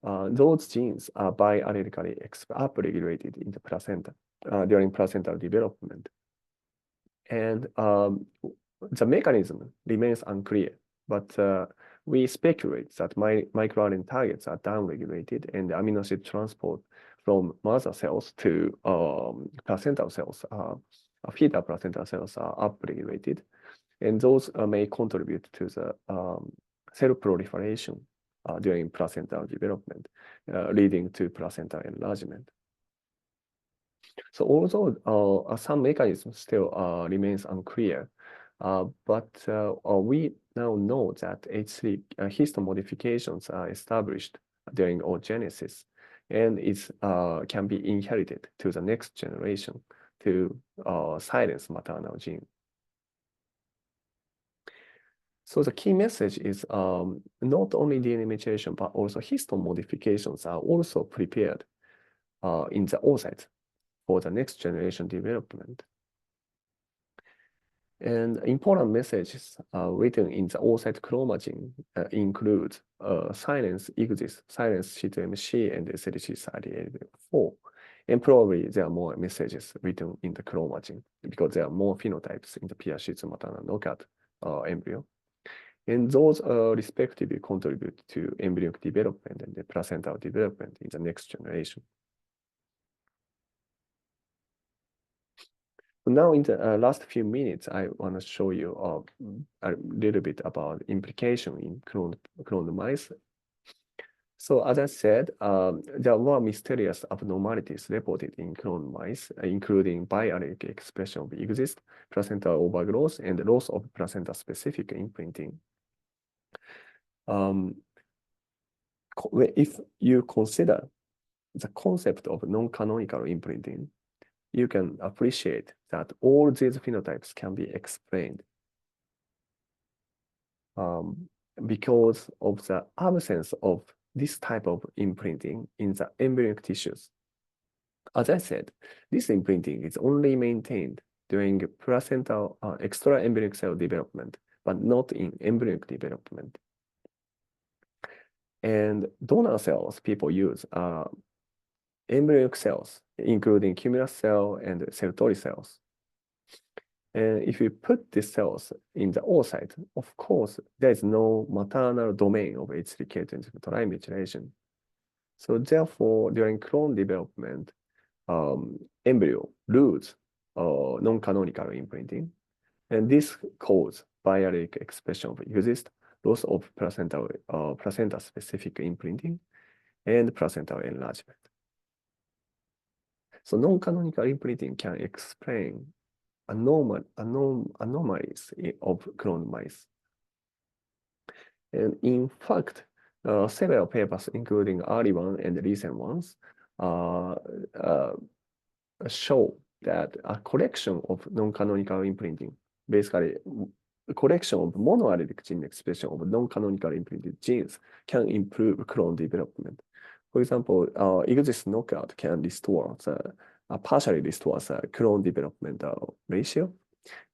those genes are biallelically upregulated in the placenta during placental development. And the mechanism remains unclear, but we speculate that microRNA targets are downregulated and the amino acid transport from mother cells to placental cells, fetal placental cells are upregulated. and those may contribute to the cell proliferation during placental development, leading to placental enlargement. So although some mechanism still remains unclear, but we now know that H3 histone modifications are established during oogenesis, and it can be inherited to the next generation to silence maternal gene. So the key message is not only DNA maturation, but also histone modifications are also prepared in the oocyte for the next generation development. And important messages written in the oocyte chromatin include silence exists, silence C2MC and SLC38.4. And probably there are more messages written in the chromatin because there are more phenotypes in the PRC2 maternal knockout embryo. And those respectively contribute to embryonic development and the placental development in the next generation. Now, in the last few minutes, I want to show you a little bit about implication in cloned mice. So as I said, there were mysterious abnormalities reported in cloned mice, including biallelic expression of exist, placental overgrowth, and loss of placenta-specific imprinting. If you consider the concept of non-canonical imprinting, you can appreciate that all these phenotypes can be explained because of the absence of this type of imprinting in the embryonic tissues. As I said, this imprinting is only maintained during placental extra-embryonic cell development, but not in embryonic development. And donor cells people use are embryonic cells, including cumulus cell and Sertoli cells. And if you put these cells in the oocyte, of course, there is no maternal domain of H3K27 trimethylation. So therefore, during clone development, embryo lose non-canonical imprinting, and this causes biallelic expression of exist, loss of placenta-specific imprinting, and placental enlargement. So non-canonical imprinting can explain anomalies of cloned mice. And in fact, several papers, including early ones and recent ones, show that a collection of non-canonical imprinting, basically a collection of monoallelic gene expression of non-canonical imprinted genes, can improve clone development. For example, exist knockout can restore partially restores clone developmental ratio,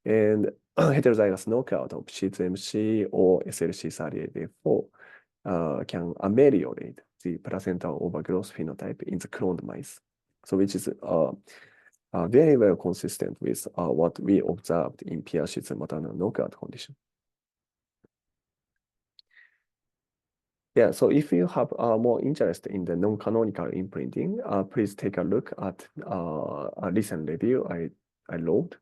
and heterozygous knockout of C2MC or SLC38.4 can ameliorate the placental overgrowth phenotype in the cloned mice. So which is very well consistent with what we observed in PRC2 maternal knockout condition. Yeah, so if you have more interest in the non-canonical imprinting, please take a look at a recent review I wrote.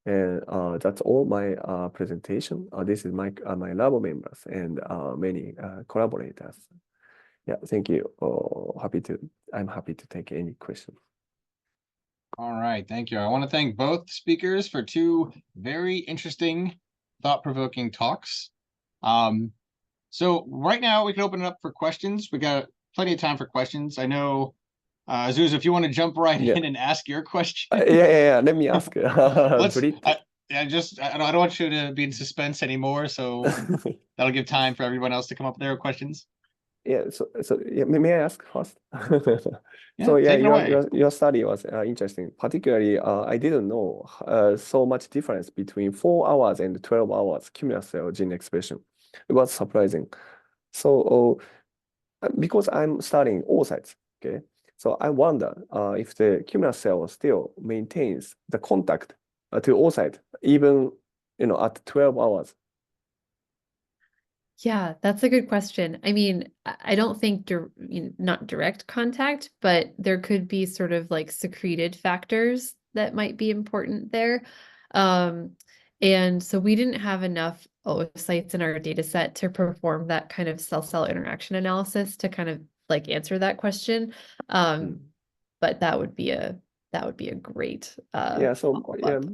And that's all my presentation. This is my lab members and many collaborators. Yeah, thank you. I'm happy to take any questions. All right, thank you. I want to thank both speakers for two very interesting, thought-provoking talks. So right now we can open it up for questions. We got plenty of time for questions. I know, Zeus, if you want to jump right in and ask your question. Yeah. Let me ask. I don't want you to be in suspense anymore, so that'll give time for everyone else to come up with their questions. Yeah. So yeah, may I ask first? Yeah, so yeah, take it away. your study was interesting. Particularly, I didn't know so much difference between 4 hours and 12 hours cumulus cell gene expression. It was surprising. So because I'm studying oocytes, okay, so I wonder if the cumulus cell still maintains the contact to oocyte even at 12 hours. Yeah, that's a good question. I mean, I don't think not direct contact, but there could be sort of like secreted factors that might be important there. And so we didn't have enough oocytes in our data set to perform that kind of cell-cell interaction analysis to kind of like answer that question. But that would be a great Yeah, so follow-up.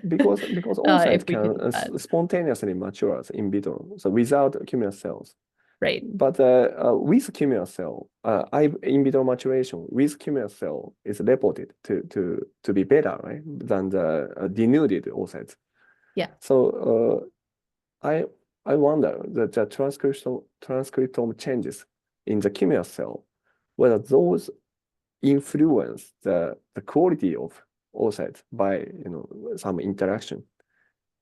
because oocytes if we could can do that. spontaneously mature in vitro, so without cumulus cells. Right. But with cumulus cell, in vitro maturation with cumulus cell is reported to be better, right, than the denuded oocytes. Yeah. So I wonder that the transcriptome changes in the cumulus cell, whether those influence the quality of oocytes by some interaction.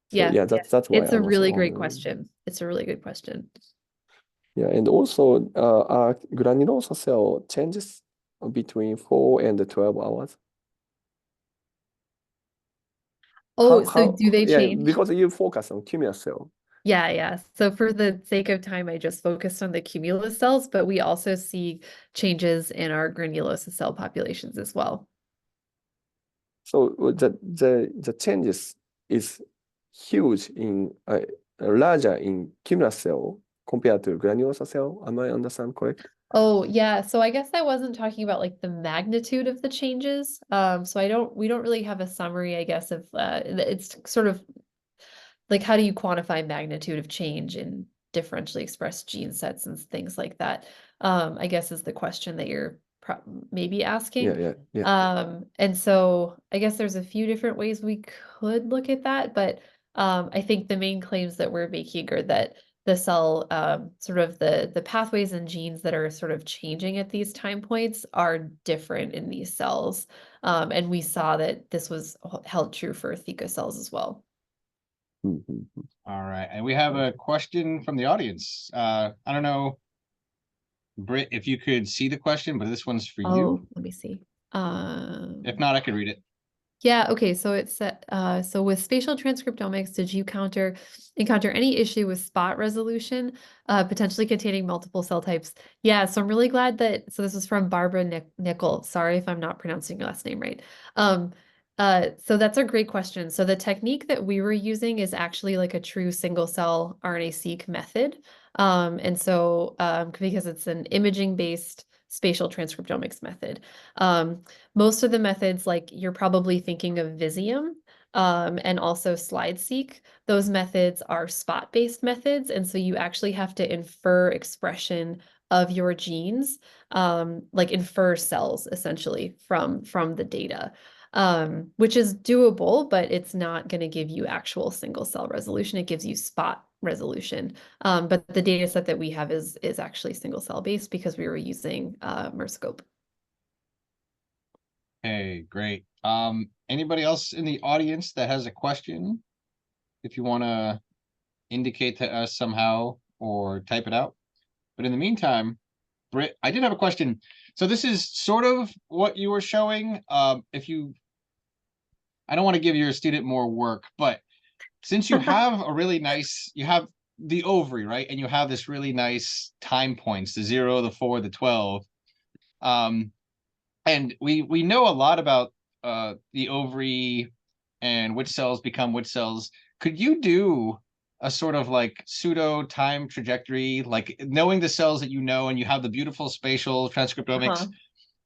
So Yeah, that's why it's I a was really great wondering. question. It's a really good question. Yeah, and also our granulosa cell changes between 4 and 12 hours. Oh, so do they yeah, change? because you focus on cumulus cell. Yeah. So for the sake of time, I just focused on the cumulus cells, but we also see changes in our granulosa cell populations as well. So the changes is huge in larger in cumulus cell compared to granulosa cell. Am I understand correct? Oh, yeah. So I guess I wasn't talking about like the magnitude of the changes. So we don't really have a summary, I guess, of it's sort of like how do you quantify magnitude of change in differentially expressed gene sets and things like that? I guess is the question that you're maybe asking. Yeah. And so I guess there's a few different ways we could look at that, but I think the main claims that we're making are that the cell, sort of the pathways and genes that are sort of changing at these time points are different in these cells. And we saw that this was held true for theca cells as well. All right, and we have a question from the audience. I don't know, Britt, if you could see the question, but this one's for you. Let me see. If not, I could read it. Yeah, okay. So it's so with spatial transcriptomics, did you encounter any issue with spot resolution, potentially containing multiple cell types? Yeah, so I'm really glad that this was from Barbara Nickel. Sorry if I'm not pronouncing your last name right. So that's a great question. So the technique that we were using is actually like a true single cell RNA-seq method. And so because it's an imaging-based spatial transcriptomics method. Most of the methods, like you're probably thinking of Visium, and also SlideSeq. Those methods are spot-based methods, and so you actually have to infer expression of your genes, like infer cells essentially from the data, which is doable, but it's not going to give you actual single cell resolution. It gives you spot resolution. But the data set that we have is actually single cell based because we were using Merscope. Hey, great. Anybody else in the audience that has a question? If you want to indicate to us somehow or type it out. But in the meantime, Britt, I did have a question. So this is sort of what you were showing. I don't want to give your student more work, but since you have you have the ovary, right? And you have this really nice time points, the 0, the 4, the 12. And we know a lot about the ovary and which cells become which cells. Could you do a sort of like pseudo time trajectory, like knowing the cells that you know and you have the beautiful spatial transcriptomics?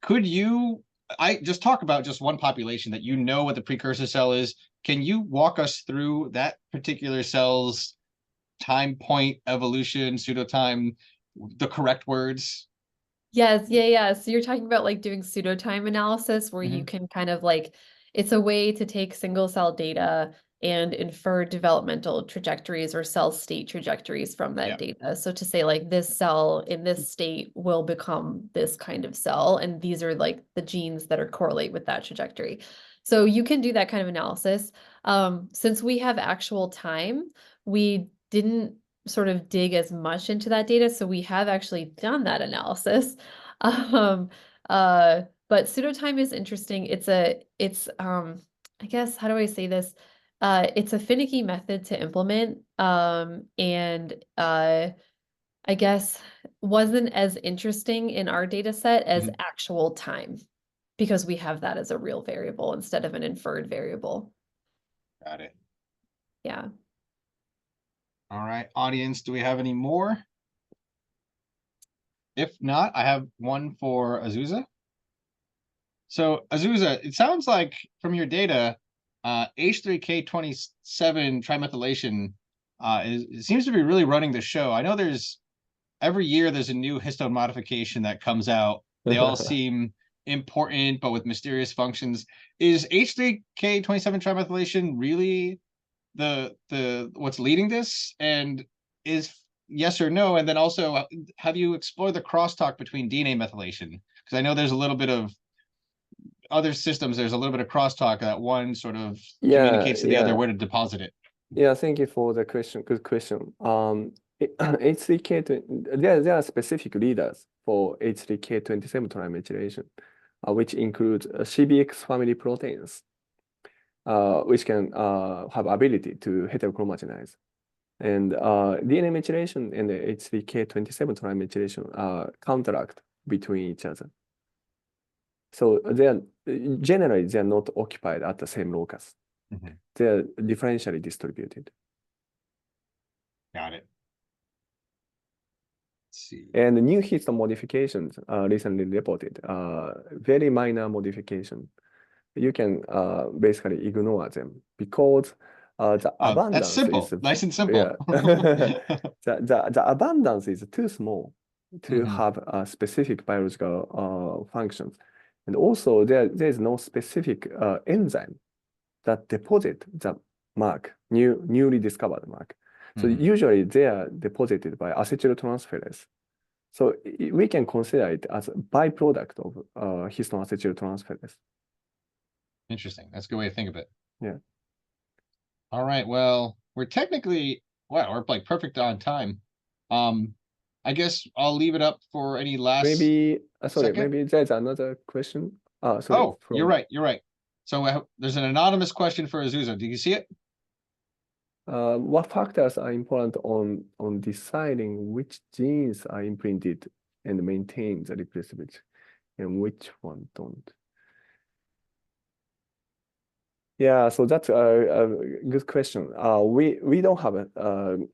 Could you I just talk about just one population that you know what the precursor cell is? Can you walk us through that particular cell's time point evolution, pseudo time, the correct words? Yes, yeah. So you're talking about like doing pseudotime analysis where you can kind of like, it's a way to take single cell data and infer developmental trajectories or cell state trajectories from that data. So to say like this cell in this state will become this kind of cell, and these are like the genes that are correlate with that trajectory. So you can do that kind of analysis. Since we have actual time, we didn't sort of dig as much into that data. So we have actually done that analysis. But pseudotime is interesting. It's I guess, how do I say this? It's a finicky method to implement. And I guess wasn't as interesting in our data set as actual time because we have that as a real variable instead of an inferred variable. Got it. Yeah. All right, audience, do we have any more? If not, I have one for Azusa. So Azusa, it sounds like from your data, H3K27 trimethylation it seems to be really running the show. I know every year there's a new histone modification that comes out. They all seem important, but with mysterious functions. Is H3K27 trimethylation really the what's leading this? And is yes or no? And then also, have you explored the crosstalk between DNA methylation? Because I know there's a little bit of other systems, there's a little bit of crosstalk that one sort of communicates to the other where to deposit it. Yeah, thank you for the question. Good question. H3K, there are specific readers for H3K27 trimethylation, which include CBX family proteins, which can have ability to heterochromatize. And DNA methylation and the H3K27 trimethylation counteract between each other. So generally they are not occupied at the same locus. They are differentially distributed. Got it. Let's see. And new histone modifications recently reported, very minor modification. You can basically ignore them because the abundance that's simple, is nice and simple. Yeah. the abundance is too small to have specific biological functions. And also there is no specific enzyme that deposit the mark, newly discovered mark. So usually they are deposited by acetyltransferase. So we can consider it as a byproduct of histone acetyltransferase. Interesting. That's a good way to think of it. Yeah. All right. Well, we're technically, wow, we're like perfect on time. I guess I'll leave it up for any last. Maybe sorry, second? maybe there's another question. Sorry, oh, you're right. You're right. So there's an anonymous question for Azusa. Do you see it? What factors are important on deciding which genes are imprinted and maintain the replaceability, and which one don't? Yeah, so that's a good question. We don't have an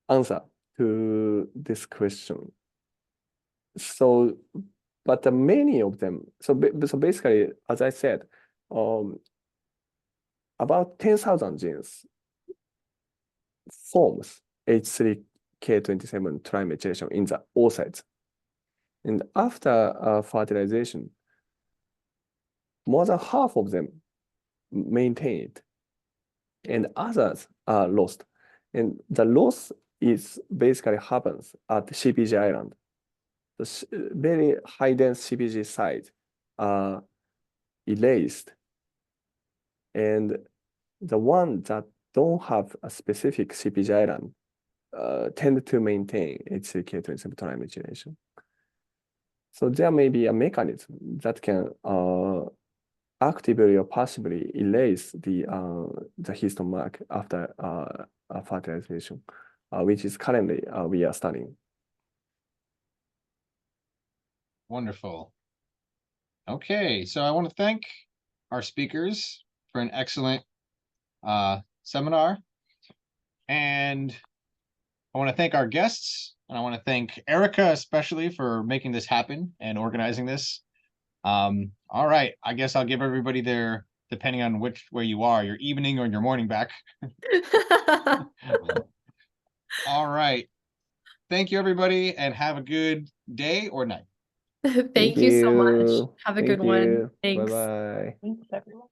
answer to this question. So, but many of them. So basically, as I said, about 10,000 genes forms H3K27 trimethylation in the oocytes. And after fertilization, more than half of them maintain it, and others are lost. And the loss is basically happens at CPG island. The very high dense CPG sites are erased, and the ones that don't have a specific CPG island tend to maintain H3K27 trimethylation. So there may be a mechanism that can actively or passively erase the histone mark after fertilization, which is currently we are studying. Wonderful. Okay, so I want to thank our speakers for an excellent seminar. And I want to thank our guests, and I want to thank Erica especially for making this happen and organizing this. All right, I guess I'll give everybody their, depending on which way you are, your evening or your morning back. All right. Thank you, everybody, and have a good day or night. Thank you so much. Have a Thank good one. you. Thanks. Bye-bye. Thanks, everyone.